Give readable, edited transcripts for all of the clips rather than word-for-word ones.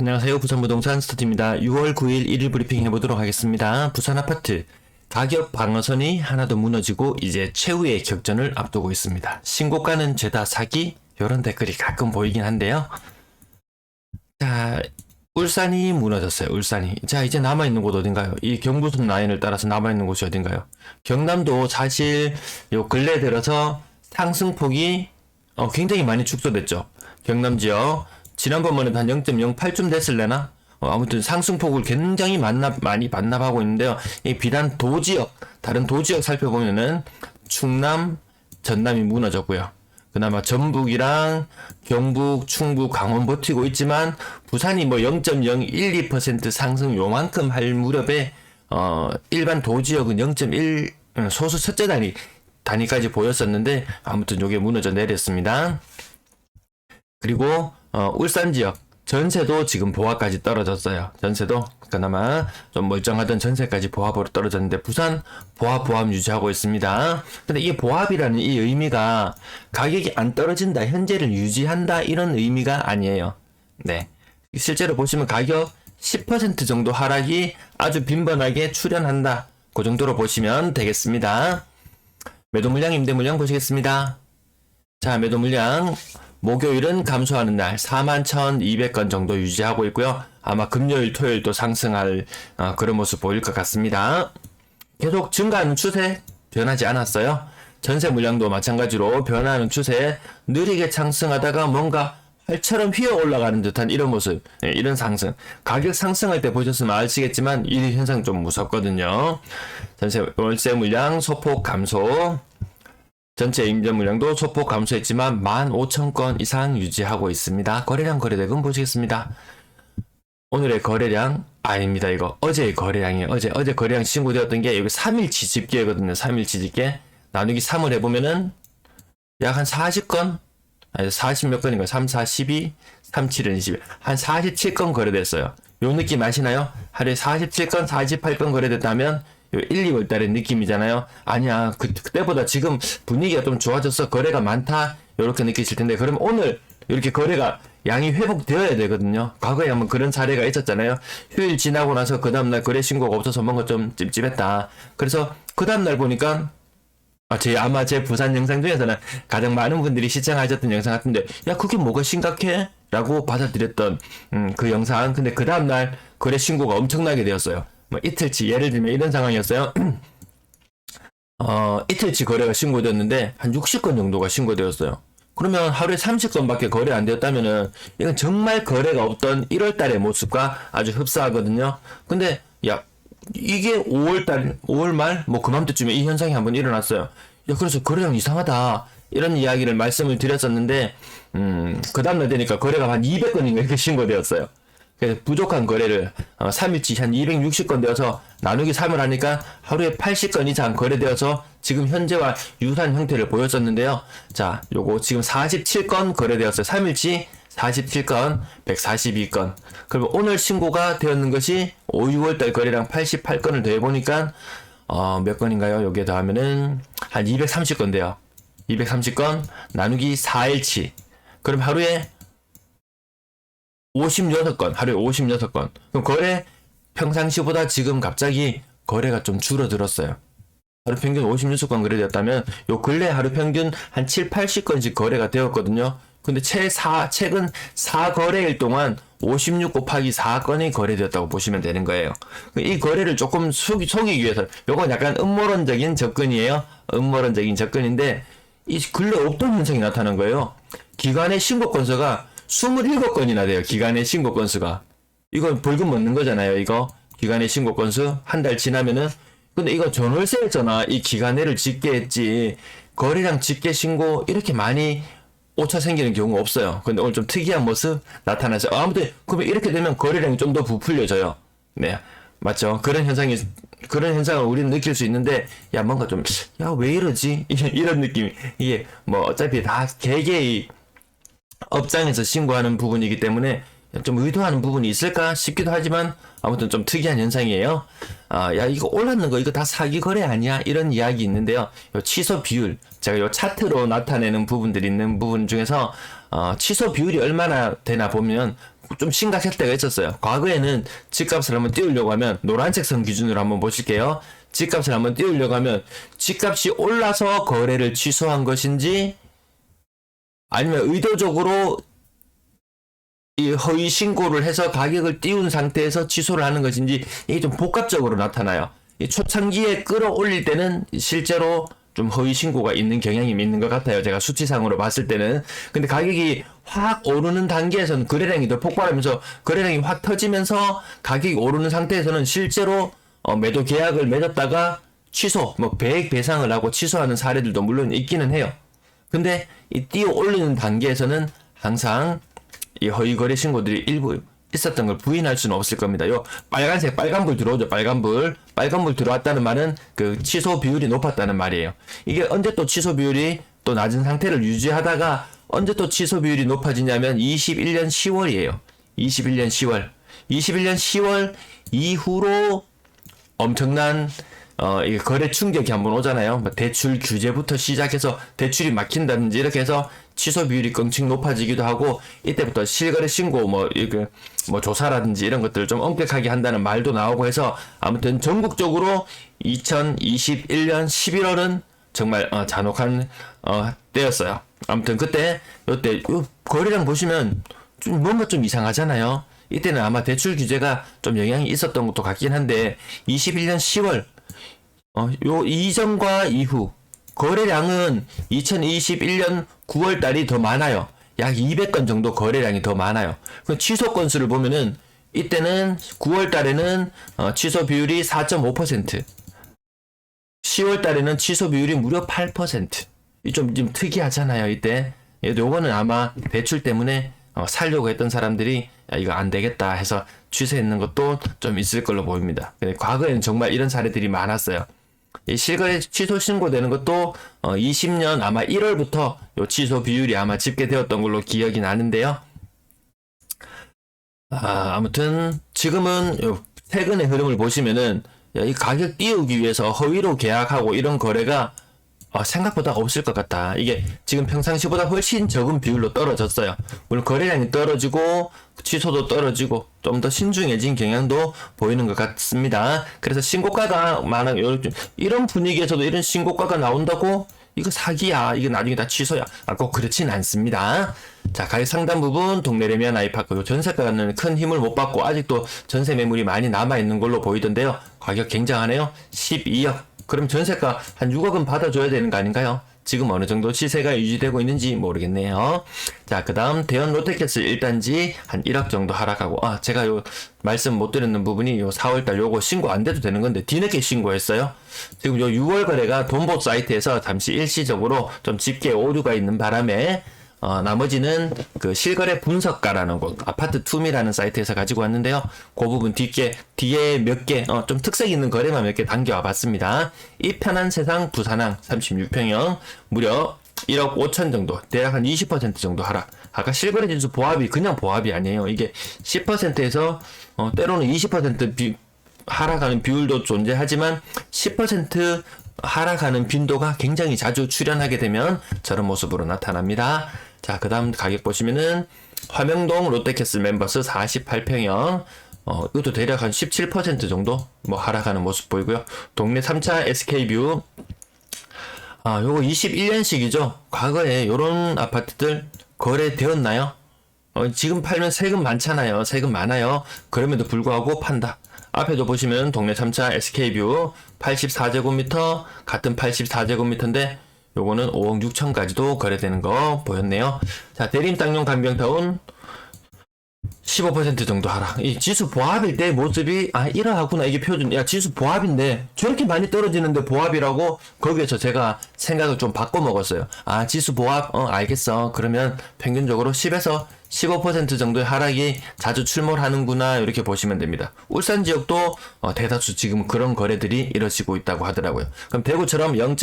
안녕하세요. 부산부동산 스타트입니다. 6월 9일 1일 브리핑 해보도록 하겠습니다. 부산 아파트 가격 방어선이 하나 더 무너지고 이제 최후의 격전을 앞두고 있습니다. 신고가는 죄다 사기? 이런 댓글이 가끔 보이긴 한데요. 자, 울산이 무너졌어요. 울산이. 자, 이제 남아있는 곳 어딘가요? 이 경부선 라인을 따라서 남아있는 곳이 어딘가요? 경남도 사실 요 근래 들어서 상승폭이 굉장히 많이 축소됐죠. 경남 지역 지난번만 해도 한 0.08쯤 됐을래나? 아무튼 상승폭을 굉장히 많이 반납하고 있는데요. 이 비단 도지역, 다른 도지역 살펴보면은 충남, 전남이 무너졌고요. 그나마 전북이랑 경북, 충북, 강원 버티고 있지만 부산이 뭐 0.012% 상승 요만큼 할 무렵에 일반 도지역은 0.1 소수 첫째 단위까지 보였었는데 아무튼 요게 무너져 내렸습니다. 그리고 울산 지역 전세도 지금 보합까지 떨어졌어요. 전세도 그나마 좀 멀쩡하던 전세까지 보합으로 떨어졌는데 부산 보합 유지하고 있습니다. 근데 이 보합이라는 이 의미가 가격이 안 떨어진다, 현재를 유지한다 이런 의미가 아니에요. 네, 실제로 보시면 가격 10% 정도 하락이 아주 빈번하게 출현한다. 그 정도로 보시면 되겠습니다. 매도 물량, 임대 물량 보시겠습니다. 자, 매도 물량 목요일은 감소하는 날 41,200건 정도 유지하고 있고요. 아마 금요일, 토요일도 상승할 그런 모습 보일 것 같습니다. 계속 증가하는 추세 변하지 않았어요. 전세 물량도 마찬가지로 변하는 추세 느리게 상승하다가 뭔가 활처럼 휘어 올라가는 듯한 이런 모습, 이런 상승. 가격 상승할 때 보셨으면 아시겠지만 이 현상 좀 무섭거든요. 전세 월세 물량 소폭 감소. 전체 임대 물량도 소폭 감소했지만 15,000건 이상 유지하고 있습니다. 거래량 거래대금 보시겠습니다. 오늘의 거래량 아닙니다. 이거 어제의 거래량이에요. 어제 거래량 신고되었던 게 여기 3일치 집계거든요. 3일치 집계 나누기 3을 해보면은 약 한 40건 아니 40몇 건인가요? 3, 4, 12, 3, 7은 20. 한 47건 거래됐어요. 요 느낌 아시나요? 하루에 47건, 48건 거래됐다면 요 1, 2월 달의 느낌이잖아요. 아니야, 그때보다 지금 분위기가 좀 좋아져서 거래가 많다 이렇게 느끼실 텐데, 그럼 오늘 이렇게 거래가 양이 회복되어야 되거든요. 과거에 한번 그런 사례가 있었잖아요. 휴일 지나고 나서 그 다음날 거래 신고가 없어서 뭔가 좀 찝찝했다. 그래서 그 다음날 보니까 아마 제 부산 영상 중에서는 가장 많은 분들이 시청하셨던 영상 같은데, 야, 그게 뭐가 심각해? 라고 받아들였던 그 영상. 근데 그 다음날 거래 신고가 엄청나게 되었어요. 뭐 이틀치, 예를 들면 이런 상황이었어요. 이틀치 거래가 신고되었는데 한 60건 정도가 신고되었어요. 그러면 하루에 30건밖에 거래 안 되었다면은 이건 정말 거래가 없던 1월달의 모습과 아주 흡사하거든요. 근데 야, 이게 5월 말 뭐 그맘때쯤에 이 현상이 한번 일어났어요. 야, 그래서 거래량 이상하다 이런 이야기를 말씀을 드렸었는데 그 다음날 되니까 거래가 한 200건인가 이렇게 신고되었어요. 그래서 부족한 거래를 3일치 한 260건 되어서 나누기 3을 하니까 하루에 80건 이상 거래되어서 지금 현재와 유사한 형태를 보였었는데요. 자, 요거 지금 47건 거래되었어요. 3일치 47건, 142건. 그럼 오늘 신고가 되었는 것이 5, 6월달 거래량 88건을 더해보니까 몇 건인가요? 여기에 더하면은 한 230건 돼요. 230건 나누기 4일치. 그럼 하루에 56건, 하루에 56건. 그럼 거래 평상시보다 지금 갑자기 거래가 좀 줄어들었어요. 하루 평균 56건 거래되었다면 요 근래 하루 평균 한 7, 80건씩 거래가 되었거든요. 근데 최근 4거래일 동안 56 곱하기 4건이 거래되었다고 보시면 되는 거예요. 이 거래를 조금 속이기 위해서, 요건 약간 음모론적인 접근이에요. 음모론적인 접근인데 이 근래 없던 현상이 나타난 거예요. 기간의 신고 건수가 27건이나 돼요. 기간의 신고 건수가. 이건 벌금 먹는 거잖아요. 이거 기간의 신고 건수 한 달 지나면은. 근데 이거 전월세였잖아. 이 기간내를 집계했지 거래량 집계 신고 이렇게 많이 오차 생기는 경우가 없어요. 근데 오늘 좀 특이한 모습 나타나서 아무튼 그러면 이렇게 되면 거래량이 좀 더 부풀려져요. 네, 맞죠? 그런 현상을 우리는 느낄 수 있는데, 야, 뭔가 좀, 야, 왜 이러지? 이런 느낌. 이게 뭐 어차피 다 개개의 업장에서 신고하는 부분이기 때문에 좀 의도하는 부분이 있을까 싶기도 하지만 아무튼 좀 특이한 현상이에요. 야, 이거 올랐는 거 이거 다 사기 거래 아니야? 이런 이야기 있는데요. 요 취소 비율, 제가 요 차트로 나타내는 부분들이 있는 부분 중에서 취소 비율이 얼마나 되나 보면 좀 심각할 때가 있었어요. 과거에는 집값을 한번 띄우려고 하면 노란색 선 기준으로 한번 보실게요. 집값을 한번 띄우려고 하면 집값이 올라서 거래를 취소한 것인지 아니면 의도적으로 이 허위 신고를 해서 가격을 띄운 상태에서 취소를 하는 것인지 이게 좀 복합적으로 나타나요. 이 초창기에 끌어올릴 때는 실제로 좀 허위 신고가 있는 경향이 있는 것 같아요. 제가 수치상으로 봤을 때는. 근데 가격이 확 오르는 단계에서는 거래량이 더 폭발하면서 거래량이 확 터지면서 가격이 오르는 상태에서는 실제로 매도 계약을 맺었다가 취소, 뭐 배액 배상을 하고 취소하는 사례들도 물론 있기는 해요. 근데 이 띄어 올리는 단계에서는 항상 이 허위 거래 신고들이 일부 있었던 걸 부인할 수는 없을 겁니다. 요 빨간색 빨간불 들어오죠. 빨간불 들어왔다는 말은 그 취소 비율이 높았다는 말이에요. 이게 언제 또 취소 비율이 또 낮은 상태를 유지하다가 언제 또 취소 비율이 높아지냐면 21년 10월이에요. 21년 10월 이후로 엄청난 이 거래 충격이 한번 오잖아요. 뭐 대출 규제부터 시작해서 대출이 막힌다든지 이렇게 해서 취소 비율이 껑충 높아지기도 하고 이때부터 실거래 신고 뭐 조사라든지 이런 것들을 좀 엄격하게 한다는 말도 나오고 해서 아무튼 전국적으로 2021년 11월은 정말 잔혹한 때였어요. 아무튼 그때 요때 거래량 보시면 좀 뭔가 좀 이상하잖아요. 이때는 아마 대출 규제가 좀 영향이 있었던 것도 같긴 한데 21년 10월 요 이전과 이후 거래량은 2021년 9월 달이 더 많아요. 약 200건 정도 거래량이 더 많아요. 그 취소 건수를 보면은 이때는 9월 달에는 취소 비율이 4.5%, 10월 달에는 취소 비율이 무려 8%. 좀 특이하잖아요, 이때. 요거는 아마 대출 때문에 살려고 했던 사람들이 야, 이거 안 되겠다 해서 취소했는 것도 좀 있을 걸로 보입니다. 근데 과거에는 정말 이런 사례들이 많았어요. 이 실거래 취소 신고되는 것도 20년 아마 1월부터 요 취소 비율이 아마 집계되었던 걸로 기억이 나는데요. 아무튼 지금은 요 최근의 흐름을 보시면은 이 가격 띄우기 위해서 허위로 계약하고 이런 거래가 생각보다 없을 것 같다. 이게 지금 평상시보다 훨씬 적은 비율로 떨어졌어요. 물론 거래량이 떨어지고 취소도 떨어지고 좀 더 신중해진 경향도 보이는 것 같습니다. 그래서 신고가가 이런 분위기에서도 이런 신고가가 나온다고 이거 사기야, 이거 나중에 다 취소야, 꼭 그렇진 않습니다. 자, 가격 상단 부분 동네 레미안 아이파크 요 전세가는 큰 힘을 못 받고 아직도 전세 매물이 많이 남아있는 걸로 보이던데요. 가격 굉장하네요. 12억. 그럼 전세가 한 6억은 받아줘야 되는 거 아닌가요? 지금 어느 정도 시세가 유지되고 있는지 모르겠네요. 자, 그 다음 대연 롯데캐슬 1단지 한 1억 정도 하락하고, 제가 요 말씀 못 드렸는 부분이 요 4월달 요거 신고 안 돼도 되는 건데 뒤늦게 신고했어요. 지금 요 6월 거래가 돈보 사이트에서 잠시 일시적으로 좀 집계 오류가 있는 바람에 나머지는 그 실거래 분석가라는 곳, 아파트 투미라는 사이트에서 가지고 왔는데요. 그 부분 뒤에 몇 개, 좀 특색 있는 거래만 몇 개 당겨와 봤습니다. 이 편한 세상 부산항 36평형, 무려 1억 5천 정도, 대략 한 20% 정도 하락. 아까 실거래 지수 보합이 그냥 보합이 아니에요. 이게 10%에서, 때로는 20% 하락하는 비율도 존재하지만 10% 하락하는 빈도가 굉장히 자주 출현하게 되면 저런 모습으로 나타납니다. 자, 그 다음 가격 보시면은 화명동 롯데캐슬 멤버스 48평형 이것도 대략 한 17% 정도 하락하는 모습 보이고요. 동네 3차 SK뷰 요거 21년식이죠. 과거에 요런 아파트들 거래되었나요? 지금 팔면 세금 많잖아요. 세금 많아요. 그럼에도 불구하고 판다. 앞에도 보시면 동네 3차 SK뷰 84제곱미터, 같은 84제곱미터인데 요거는 5억 6천까지도 거래되는 거 보였네요. 자, 대림 땅용 간병타운 15% 정도 하락. 이 지수 보합일 때 모습이 이러하구나. 이게 표준. 야, 지수 보합인데 저렇게 많이 떨어지는데 보합이라고. 거기에서 제가 생각을 좀 바꿔 먹었어요. 지수 보합 알겠어. 그러면 평균적으로 10에서 15% 정도의 하락이 자주 출몰하는구나, 이렇게 보시면 됩니다. 울산 지역도 대다수 지금 그런 거래들이 이루어지고 있다고 하더라고요. 그럼 대구처럼 0.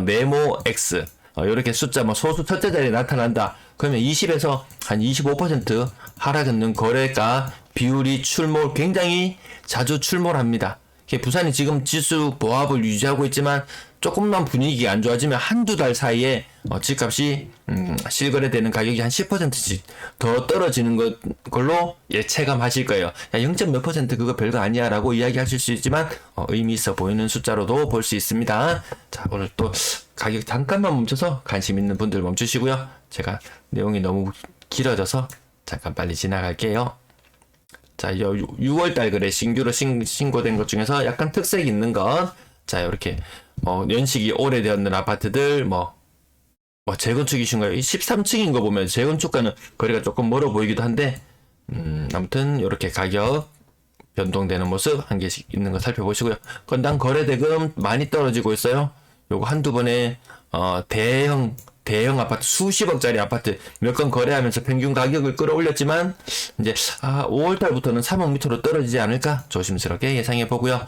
네모 X 이렇게 숫자 소수 첫째 자리에 나타난다. 그러면 20에서 한 25% 하락하는 거래가 비율이 굉장히 자주 출몰합니다. 부산이 지금 지수 보합을 유지하고 있지만 조금만 분위기가 안 좋아지면 한두 달 사이에 집값이 실거래되는 가격이 한 10%씩 더 떨어지는 걸로 체감하실 거예요. 야, 0. 몇 % 그거 별거 아니야 라고 이야기하실 수 있지만 의미 있어 보이는 숫자로도 볼 수 있습니다. 자, 오늘 또 가격 잠깐만 멈춰서 관심 있는 분들 멈추시고요. 제가 내용이 너무 길어져서 잠깐 빨리 지나갈게요. 자, 6월달 거래 신규로 신고된 것 중에서 약간 특색 있는 것. 자, 이렇게 연식이 오래되었는 아파트들 재건축이신 거예요. 13층인 거 보면 재건축과는 거리가 조금 멀어 보이기도 한데 아무튼 이렇게 가격 변동되는 모습 한 개씩 있는 거 살펴보시고요. 건당 거래대금 많이 떨어지고 있어요. 요거 한두 번에 대형 아파트 수십억짜리 아파트 몇 건 거래하면서 평균 가격을 끌어올렸지만 이제 5월 달부터는 3억 밑으로 떨어지지 않을까 조심스럽게 예상해 보고요.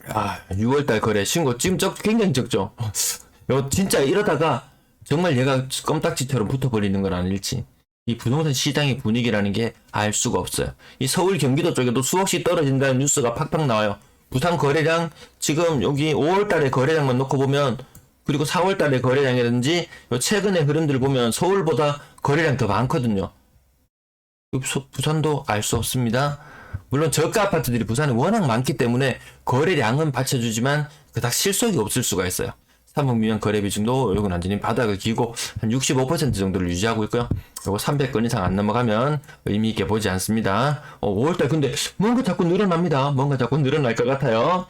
6월 달 거래 신고 지금 굉장히 적죠. 요 진짜 이러다가 정말 얘가 껌딱지처럼 붙어버리는 건 아닐지. 이 부동산 시장의 분위기라는 게 알 수가 없어요. 이 서울 경기도 쪽에도 수억씩 떨어진다는 뉴스가 팍팍 나와요. 부산 거래량 지금 여기 5월 달에 거래량만 놓고 보면 그리고 4월 달에 거래량이라든지 요 최근의 흐름들 보면 서울보다 거래량 더 많거든요. 부산도 알 수 없습니다. 물론 저가 아파트들이 부산에 워낙 많기 때문에 거래량은 받쳐주지만 그닥 실속이 없을 수가 있어요. 3억 미만 거래 비중도 요건 완전히 바닥을 기고 한 65% 정도를 유지하고 있고요. 요거 300건 이상 안 넘어가면 의미 있게 보지 않습니다. 5월달 근데 뭔가 자꾸 늘어납니다. 뭔가 자꾸 늘어날 것 같아요.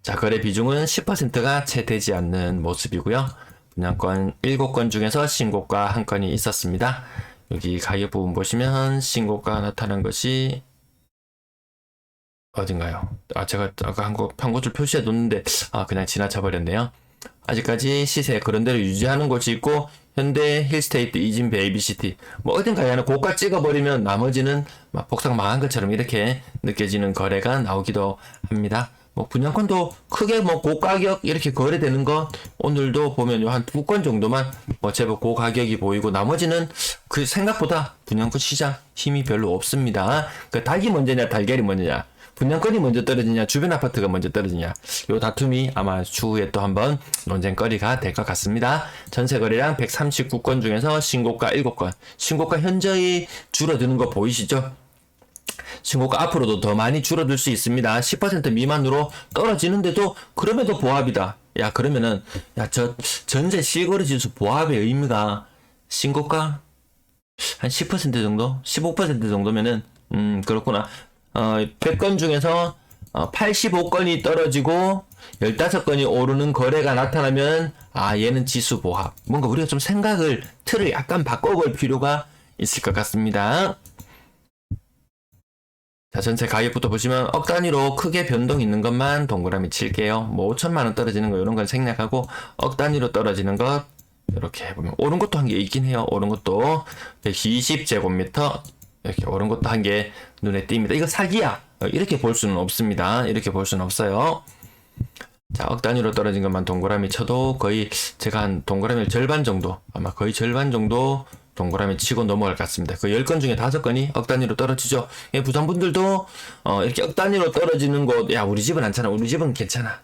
자, 거래 비중은 10%가 채 되지 않는 모습이고요. 분양권 7건 중에서 신고가 1건이 있었습니다. 여기 가격 부분 보시면 신고가 나타난 것이 어딘가요? 제가 아까 한 곳을 표시해 뒀는데 그냥 지나쳐 버렸네요. 아직까지 시세 그런 대로 유지하는 곳이 있고 현대, 힐스테이트, 이진, 베이비시티 어딘가에 하나 고가 찍어버리면 나머지는 막 복상 망한 것처럼 이렇게 느껴지는 거래가 나오기도 합니다. 분양권도 크게 고가격 이렇게 거래되는 거 오늘도 보면 한 2건 정도만 제법 고가격이 보이고 나머지는 그 생각보다 분양권 시장 힘이 별로 없습니다. 그 닭이 먼저냐 달걀이 먼저냐, 분양권이 먼저 떨어지냐 주변 아파트가 먼저 떨어지냐, 요 다툼이 아마 추후에 또 한번 논쟁거리가 될 것 같습니다. 전세 거래량 139건 중에서 신고가 7건, 신고가 현저히 줄어드는 거 보이시죠? 신고가 앞으로도 더 많이 줄어들 수 있습니다. 10% 미만으로 떨어지는데도 그럼에도 보합이다. 야, 그러면은 저 전세 실거래 지수 보합의 의미가 신고가 한 10% 정도? 15% 정도면은 그렇구나. 100건 중에서 85건이 떨어지고 15건이 오르는 거래가 나타나면 얘는 지수 보합. 뭔가 우리가 좀 틀을 약간 바꿔볼 필요가 있을 것 같습니다. 자, 전체 가격부터 보시면 억 단위로 크게 변동 있는 것만 동그라미 칠게요. 5천만원 떨어지는 거 이런 건 생략하고 억 단위로 떨어지는 것 이렇게 보면 오른 것도 한 개 있긴 해요. 오른 것도 120제곱미터 이렇게 오른 것도 한 개 눈에 띕니다. 이거 사기야 이렇게 볼 수는 없습니다. 이렇게 볼 수는 없어요. 자, 억 단위로 떨어진 것만 동그라미 쳐도 거의 제가 한 동그라미 절반 정도, 아마 거의 절반 정도 동그라미 치고 넘어갈 것 같습니다. 그 10건 중에 5건이 억 단위로 떨어지죠. 부산 분들도 이렇게 억 단위로 떨어지는 곳, 야, 우리 집은 않잖아, 우리 집은 괜찮아,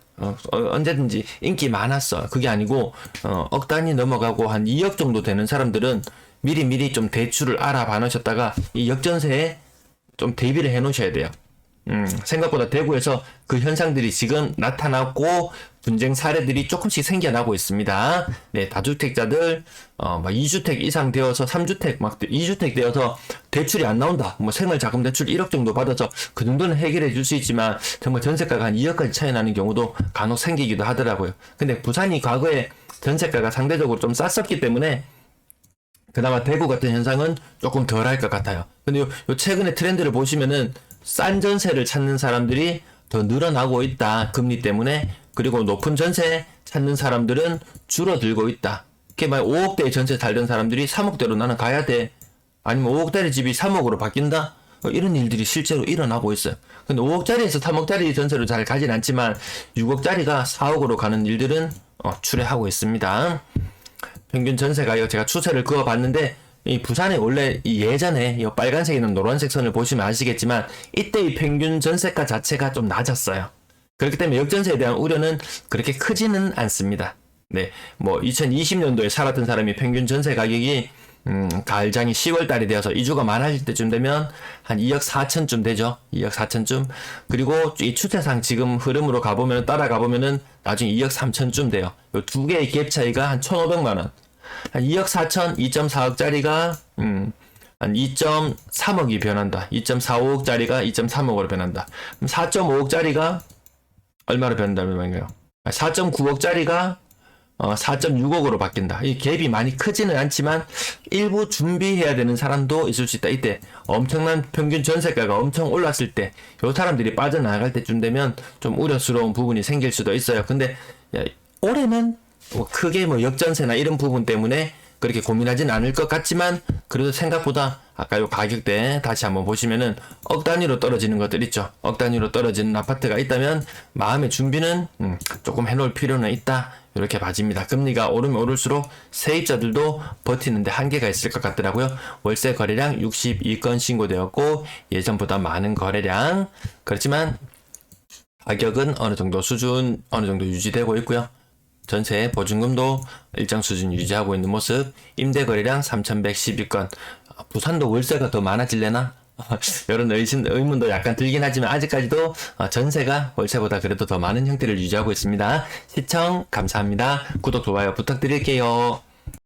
언제든지 인기 많았어. 그게 아니고 억 단위 넘어가고 한 2억 정도 되는 사람들은 미리 좀 대출을 알아봐 놓으셨다가 이 역전세에 좀 대비를 해 놓으셔야 돼요. 생각보다 대구에서 그 현상들이 지금 나타났고 분쟁 사례들이 조금씩 생겨나고 있습니다. 네, 다주택자들 2주택 이상 되어서 3주택 2주택 되어서 대출이 안 나온다. 생활자금 대출 1억 정도 받아서 그 정도는 해결해 줄 수 있지만 정말 전세가가 한 2억까지 차이 나는 경우도 간혹 생기기도 하더라고요. 근데 부산이 과거에 전세가가 상대적으로 좀 쌌었기 때문에 그나마 대구 같은 현상은 조금 덜 할 것 같아요. 근데 요 최근의 트렌드를 보시면은 싼 전세를 찾는 사람들이 더 늘어나고 있다. 금리 때문에. 그리고 높은 전세 찾는 사람들은 줄어들고 있다. 그게 막 5억대의 전세 살던 사람들이 3억대로 나는 가야 돼. 아니면 5억짜리 집이 3억으로 바뀐다. 이런 일들이 실제로 일어나고 있어요. 근데 5억짜리에서 3억짜리 전세를 잘 가진 않지만 6억짜리가 4억으로 가는 일들은 출해하고 있습니다. 평균 전세 가격 제가 추세를 그어봤는데 이 부산에 원래 예전에 이 빨간색 있는 노란색 선을 보시면 아시겠지만 이때의 평균 전세가 자체가 좀 낮았어요. 그렇기 때문에 역전세에 대한 우려는 그렇게 크지는 않습니다. 네, 2020년도에 살았던 사람이 평균 전세 가격이 가을장이 10월 달이 되어서 이주가 많아질 때쯤 되면 한 2억 4천쯤 되죠. 2억 4천쯤. 그리고 이 추세상 지금 흐름으로 가보면, 따라가 보면은 나중에 2억 3천쯤 돼요. 요 두 개의 갭 차이가 한 1,500만 원. 한 2억 4천, 2.4억짜리가, 한 2.3억이 변한다. 2.45억짜리가 2.3억으로 변한다. 그럼 4.5억짜리가 얼마로 변한다는 말인가요? 4.9억짜리가 4.6억으로 바뀐다. 이 갭이 많이 크지는 않지만 일부 준비해야 되는 사람도 있을 수 있다. 이때 엄청난 평균 전세가가 엄청 올랐을 때, 요 사람들이 빠져나갈 때쯤 되면 좀 우려스러운 부분이 생길 수도 있어요. 근데 올해는 뭐 크게 뭐 역전세나 이런 부분 때문에 그렇게 고민하진 않을 것 같지만, 그래도 생각보다 아까 요 가격대 다시 한번 보시면은 억 단위로 떨어지는 것들 있죠. 억 단위로 떨어지는 아파트가 있다면 마음의 준비는 조금 해놓을 필요는 있다. 이렇게 봐집니다. 금리가 오르면 오를수록 세입자들도 버티는데 한계가 있을 것 같더라고요. 월세 거래량 62건 신고되었고 예전보다 많은 거래량. 그렇지만 가격은 어느 정도 수준, 어느 정도 유지되고 있고요. 전세 보증금도 일정 수준 유지하고 있는 모습. 임대 거래량 3,112건. 부산도 월세가 더 많아질래나? 이런 의문도 약간 들긴 하지만 아직까지도 전세가 월세보다 그래도 더 많은 형태를 유지하고 있습니다. 시청 감사합니다. 구독, 좋아요 부탁드릴게요.